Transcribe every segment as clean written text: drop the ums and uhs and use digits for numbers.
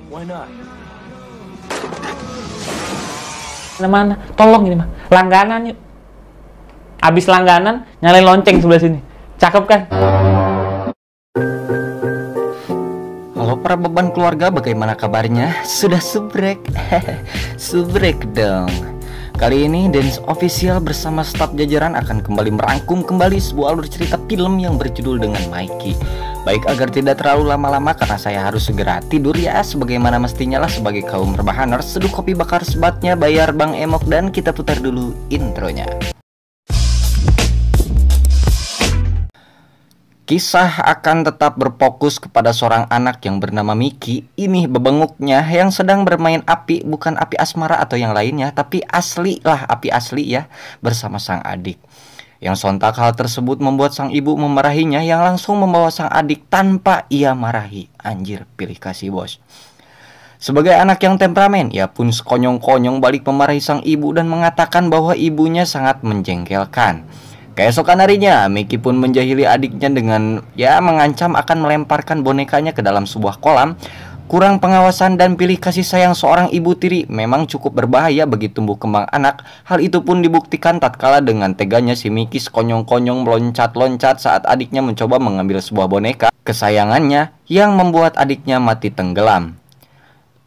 Why not? Mana? Tolong ini mah. Langganan yuk. Abis langganan, nyalain lonceng sebelah sini. Cakep kan? Halo para beban keluarga, bagaimana kabarnya? Sudah subrek? Subrek dong. Kali ini Dance Official bersama staf jajaran akan kembali merangkum kembali sebuah alur cerita film yang berjudul dengan Mikey. Baik, agar tidak terlalu lama-lama karena saya harus segera tidur ya, sebagaimana mestinya lah sebagai kaum rebahaners. Seduh kopi bakar sebatnya, bayar Bang Emok, dan kita putar dulu intronya. Kisah akan tetap berfokus kepada seorang anak yang bernama Mickey. Ini bebenguknya yang sedang bermain api, bukan api asmara atau yang lainnya, tapi asli lah, api asli ya, bersama sang adik. Yang sontak hal tersebut membuat sang ibu memarahinya, yang langsung membawa sang adik tanpa ia marahi. Anjir, pilih kasih bos. Sebagai anak yang temperamen, ia pun sekonyong-konyong balik memarahi sang ibu dan mengatakan bahwa ibunya sangat menjengkelkan. Keesokan harinya, Mickey pun menjahili adiknya dengan mengancam akan melemparkan bonekanya ke dalam sebuah kolam. Kurang pengawasan dan pilih kasih sayang seorang ibu tiri memang cukup berbahaya bagi tumbuh kembang anak. Hal itu pun dibuktikan tatkala dengan teganya si Mickey sekonyong-konyong meloncat-loncat saat adiknya mencoba mengambil sebuah boneka kesayangannya yang membuat adiknya mati tenggelam.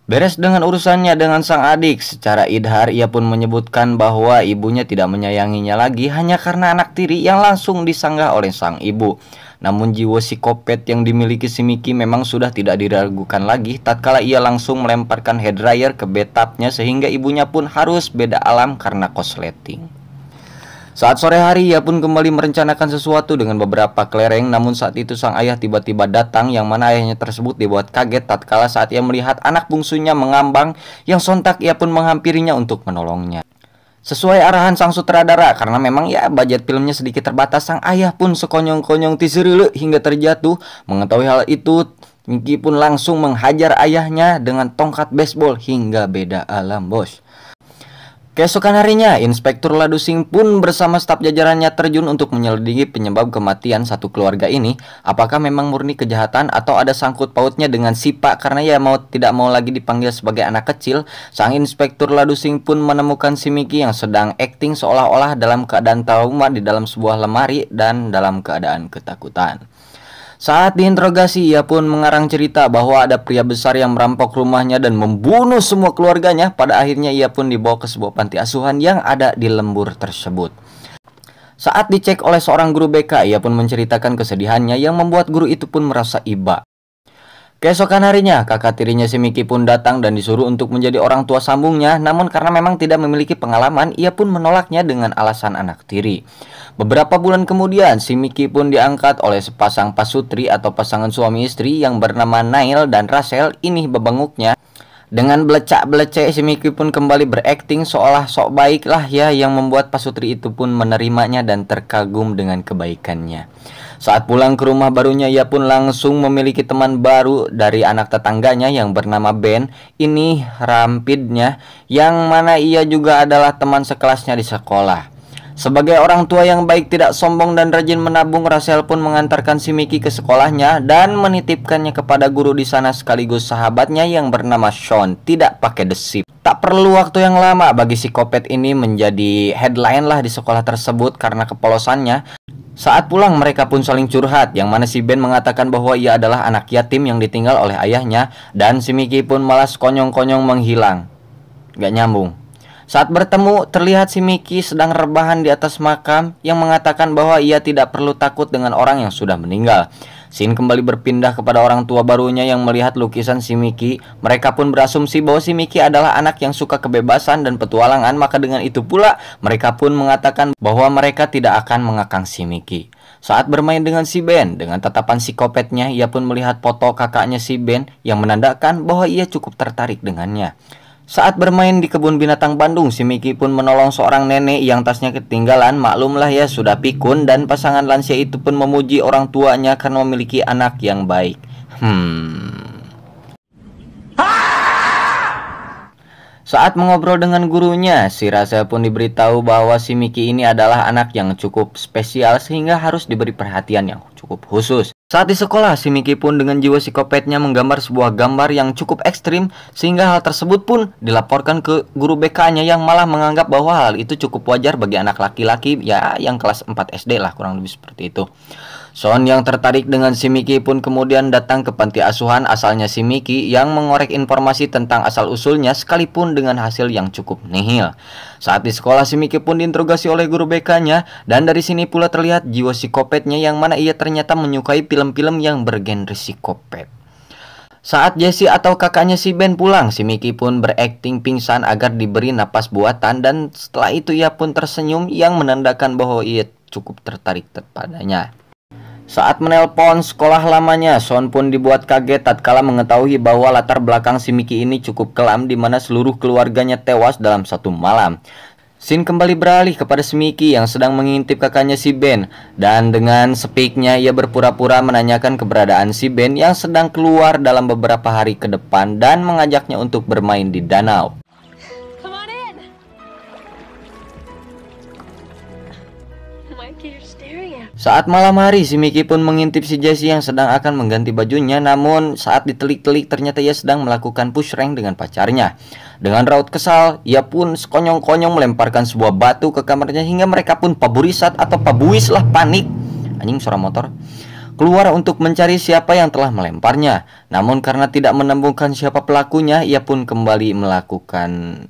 Beres dengan urusannya dengan sang adik, secara idhar ia pun menyebutkan bahwa ibunya tidak menyayanginya lagi hanya karena anak tiri yang langsung disanggah oleh sang ibu. Namun jiwa psikopat yang dimiliki si Mickey memang sudah tidak diragukan lagi tatkala ia langsung melemparkan hair dryer ke bathtubnya sehingga ibunya pun harus beda alam karena kosleting. Saat sore hari ia pun kembali merencanakan sesuatu dengan beberapa kelereng, namun saat itu sang ayah tiba-tiba datang, yang mana ayahnya tersebut dibuat kaget tatkala saat ia melihat anak bungsunya mengambang, yang sontak ia pun menghampirinya untuk menolongnya. Sesuai arahan sang sutradara, karena memang budget filmnya sedikit terbatas, sang ayah pun sekonyong-konyong tiserele hingga terjatuh. Mengetahui hal itu, Mickey pun langsung menghajar ayahnya dengan tongkat baseball hingga beda alam bos. Keesokan harinya, Inspektur Ladusing pun bersama staf jajarannya terjun untuk menyelidiki penyebab kematian satu keluarga ini. Apakah memang murni kejahatan atau ada sangkut pautnya dengan si Pak, karena tidak mau lagi dipanggil sebagai anak kecil. Sang Inspektur Ladusing pun menemukan si Mickey yang sedang akting seolah-olah dalam keadaan trauma di dalam sebuah lemari dan dalam keadaan ketakutan. Saat diinterogasi, ia pun mengarang cerita bahwa ada pria besar yang merampok rumahnya dan membunuh semua keluarganya. Pada akhirnya ia pun dibawa ke sebuah panti asuhan yang ada di lembur tersebut. Saat dicek oleh seorang guru BK, ia pun menceritakan kesedihannya yang membuat guru itu pun merasa iba. Keesokan harinya, kakak tirinya si Mickey pun datang dan disuruh untuk menjadi orang tua sambungnya. Namun karena memang tidak memiliki pengalaman, ia pun menolaknya dengan alasan anak tiri. Beberapa bulan kemudian, si Mickey pun diangkat oleh sepasang pasutri atau pasangan suami istri yang bernama Nail dan Rachel. Ini bebenguknya. Dengan belecak-belecek, si Mickey pun kembali berakting seolah sok baik lah yang membuat pasutri itu pun menerimanya dan terkagum dengan kebaikannya. Saat pulang ke rumah barunya, ia pun langsung memiliki teman baru dari anak tetangganya yang bernama Ben. Ini rampidnya, yang mana ia juga adalah teman sekelasnya di sekolah. Sebagai orang tua yang baik, tidak sombong dan rajin menabung, Rachel pun mengantarkan si Mickey ke sekolahnya dan menitipkannya kepada guru di sana sekaligus sahabatnya yang bernama Sean. Tidak pakai desip. Tak perlu waktu yang lama bagi psikopat ini menjadi headline lah di sekolah tersebut karena kepolosannya. Saat pulang mereka pun saling curhat, yang mana si Ben mengatakan bahwa ia adalah anak yatim yang ditinggal oleh ayahnya, dan si Mickey pun malah konyong-konyong menghilang. Gak nyambung. Saat bertemu, terlihat si Mickey sedang rebahan di atas makam, yang mengatakan bahwa ia tidak perlu takut dengan orang yang sudah meninggal. Scene kembali berpindah kepada orang tua barunya yang melihat lukisan si Mickey. Mereka pun berasumsi bahwa si Mickey adalah anak yang suka kebebasan dan petualangan, maka dengan itu pula mereka pun mengatakan bahwa mereka tidak akan mengekang si Mickey. Saat bermain dengan si Ben, dengan tatapan psikopatnya, ia pun melihat foto kakaknya si Ben yang menandakan bahwa ia cukup tertarik dengannya. Saat bermain di kebun binatang Bandung, si Mickey pun menolong seorang nenek yang tasnya ketinggalan. Maklumlah sudah pikun, dan pasangan lansia itu pun memuji orang tuanya karena memiliki anak yang baik. Saat mengobrol dengan gurunya, si Rachel pun diberitahu bahwa si Mickey ini adalah anak yang cukup spesial sehingga harus diberi perhatian yang cukup khusus. Saat di sekolah, si Miki pun dengan jiwa psikopatnya menggambar sebuah gambar yang cukup ekstrim, sehingga hal tersebut pun dilaporkan ke guru BK-nya yang malah menganggap bahwa hal itu cukup wajar bagi anak laki-laki ya yang kelas 4 SD lah, kurang lebih seperti itu. Son yang tertarik dengan si Miki pun kemudian datang ke panti asuhan asalnya si Miki yang mengorek informasi tentang asal-usulnya sekalipun dengan hasil yang cukup nihil. Saat di sekolah, si Miki pun diinterogasi oleh guru BK-nya dan dari sini pula terlihat jiwa psikopatnya yang mana ia ternyata menyukai film-film yang bergenre psikopat. Saat Jessie atau kakaknya si Ben pulang, si Miki pun berakting pingsan agar diberi napas buatan dan setelah itu ia pun tersenyum yang menandakan bahwa ia cukup tertarik padanya. Saat menelpon sekolah lamanya, Son pun dibuat kaget tatkala mengetahui bahwa latar belakang si Miki ini cukup kelam di mana seluruh keluarganya tewas dalam satu malam. Scene kembali beralih kepada si Miki yang sedang mengintip kakaknya si Ben dan dengan sepiknya ia berpura-pura menanyakan keberadaan si Ben yang sedang keluar dalam beberapa hari ke depan dan mengajaknya untuk bermain di danau. Saat malam hari, si Miki pun mengintip si Jessie yang sedang akan mengganti bajunya. Namun saat ditelik-telik ternyata ia sedang melakukan push rank dengan pacarnya. Dengan raut kesal, ia pun sekonyong-konyong melemparkan sebuah batu ke kamarnya hingga mereka pun paburisat atau pabuis lah panik. Anjing, suara motor. Keluar untuk mencari siapa yang telah melemparnya. Namun karena tidak menemukan siapa pelakunya, ia pun kembali melakukan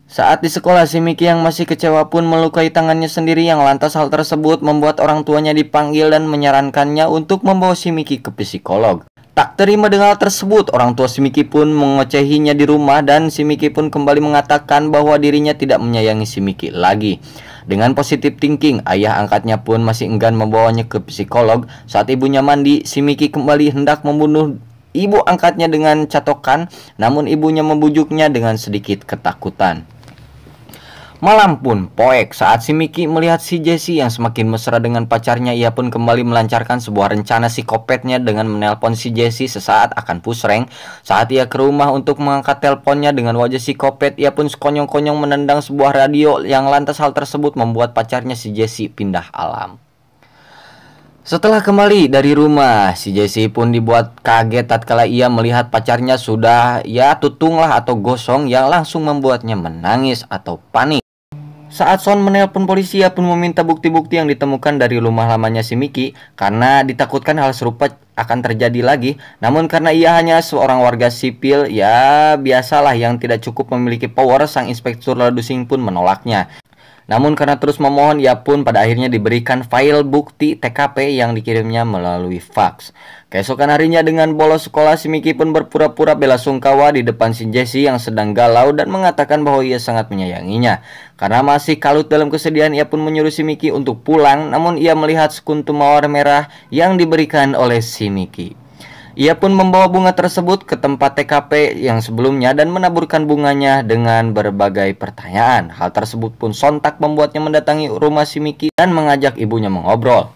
Saat di sekolah, si Miki yang masih kecewa pun melukai tangannya sendiri yang lantas hal tersebut membuat orang tuanya dipanggil dan menyarankannya untuk membawa si Miki ke psikolog. Tak terima dengan hal tersebut, orang tua si Miki pun mengocehinya di rumah dan si Miki pun kembali mengatakan bahwa dirinya tidak menyayangi si Miki lagi. Dengan positive thinking, ayah angkatnya pun masih enggan membawanya ke psikolog. Saat ibunya mandi, si Miki kembali hendak membunuh ibu angkatnya dengan catokan, namun ibunya membujuknya dengan sedikit ketakutan. Malam pun poek saat si Miki melihat si Jessie yang semakin mesra dengan pacarnya, ia pun kembali melancarkan sebuah rencana psikopatnya dengan menelpon si Jessie sesaat akan push rank. Saat ia ke rumah untuk mengangkat teleponnya dengan wajah psikopat, ia pun sekonyong-konyong menendang sebuah radio yang lantas hal tersebut membuat pacarnya si Jessie pindah alam. Setelah kembali dari rumah, si Jessie pun dibuat kaget tatkala ia melihat pacarnya sudah tutung lah atau gosong yang langsung membuatnya menangis atau panik. Saat Son menelpon polisi, ia pun meminta bukti-bukti yang ditemukan dari rumah lamanya si Miki karena ditakutkan hal serupa akan terjadi lagi. Namun karena ia hanya seorang warga sipil, biasalah yang tidak cukup memiliki power, sang inspektur Ladusing pun menolaknya. Namun karena terus memohon, ia pun pada akhirnya diberikan file bukti TKP yang dikirimnya melalui fax. Keesokan harinya dengan bolos sekolah, si Miki pun berpura-pura bela sungkawa di depan si Jessie yang sedang galau dan mengatakan bahwa ia sangat menyayanginya. Karena masih kalut dalam kesedihan, ia pun menyuruh si Miki untuk pulang, namun ia melihat sekuntum mawar merah yang diberikan oleh si Miki. Ia pun membawa bunga tersebut ke tempat TKP yang sebelumnya dan menaburkan bunganya dengan berbagai pertanyaan. Hal tersebut pun sontak membuatnya mendatangi rumah si Miki dan mengajak ibunya mengobrol.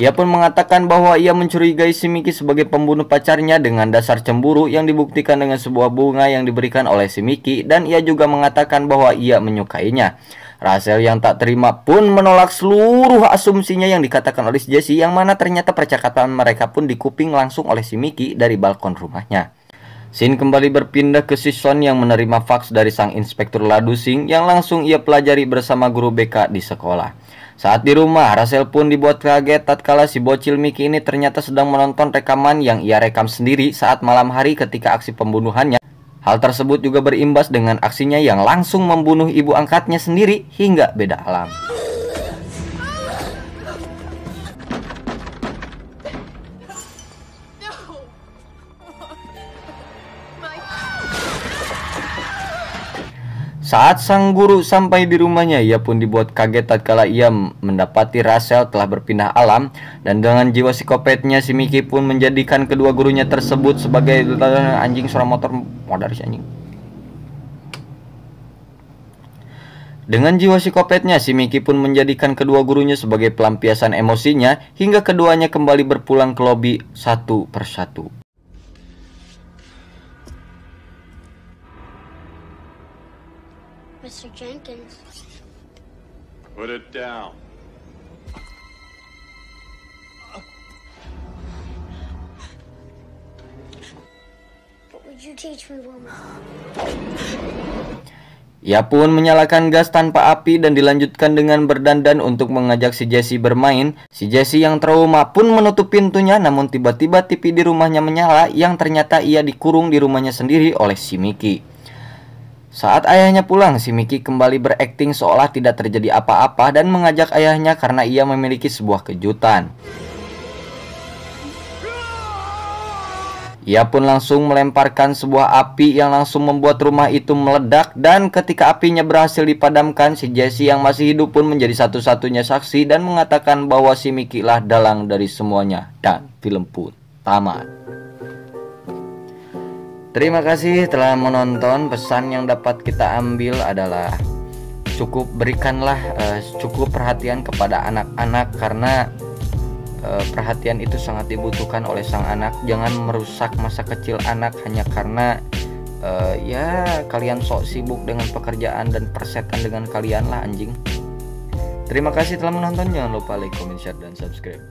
Ia pun mengatakan bahwa ia mencurigai si Miki sebagai pembunuh pacarnya dengan dasar cemburu yang dibuktikan dengan sebuah bunga yang diberikan oleh si Miki, dan ia juga mengatakan bahwa ia menyukainya. Rachel yang tak terima pun menolak seluruh asumsinya yang dikatakan oleh Jessie, yang mana ternyata percakapan mereka pun dikuping langsung oleh si Miki dari balkon rumahnya. Scene kembali berpindah ke si Son yang menerima fax dari sang inspektur Ladusing yang langsung ia pelajari bersama guru BK di sekolah. Saat di rumah, Rachel pun dibuat kaget tatkala si bocil Miki ini ternyata sedang menonton rekaman yang ia rekam sendiri saat malam hari ketika aksi pembunuhannya. Hal tersebut juga berimbas dengan aksinya yang langsung membunuh ibu angkatnya sendiri hingga beda alam. Saat sang guru sampai di rumahnya, ia pun dibuat kaget tatkala ia mendapati Rachel telah berpindah alam, dan dengan jiwa psikopatnya si Miki pun menjadikan kedua gurunya tersebut sebagai anjing, suara motor modar si anjing. Dengan jiwa psikopatnya, si Miki pun menjadikan kedua gurunya sebagai pelampiasan emosinya hingga keduanya kembali berpulang ke lobi satu persatu. Mr. Jenkins. Put it down. What would you teach me, Wilma? Ia pun menyalakan gas tanpa api dan dilanjutkan dengan berdandan untuk mengajak si Jesse bermain. Si Jesse yang trauma pun menutup pintunya, namun tiba-tiba TV di rumahnya menyala yang ternyata ia dikurung di rumahnya sendiri oleh si Mickey. Saat ayahnya pulang, si Mickey kembali berakting seolah tidak terjadi apa-apa dan mengajak ayahnya karena ia memiliki sebuah kejutan. Ia pun langsung melemparkan sebuah api yang langsung membuat rumah itu meledak, dan ketika apinya berhasil dipadamkan, si Jesse yang masih hidup pun menjadi satu-satunya saksi dan mengatakan bahwa si Mickey lah dalang dari semuanya, dan film pun tamat. Terima kasih telah menonton. Pesan yang dapat kita ambil adalah cukup perhatian kepada anak-anak, karena perhatian itu sangat dibutuhkan oleh sang anak. Jangan merusak masa kecil anak hanya karena ya kalian sok sibuk dengan pekerjaan dan persetan dengan kalian lah anjing. Terima kasih telah menonton. Jangan lupa like, comment, share, dan subscribe.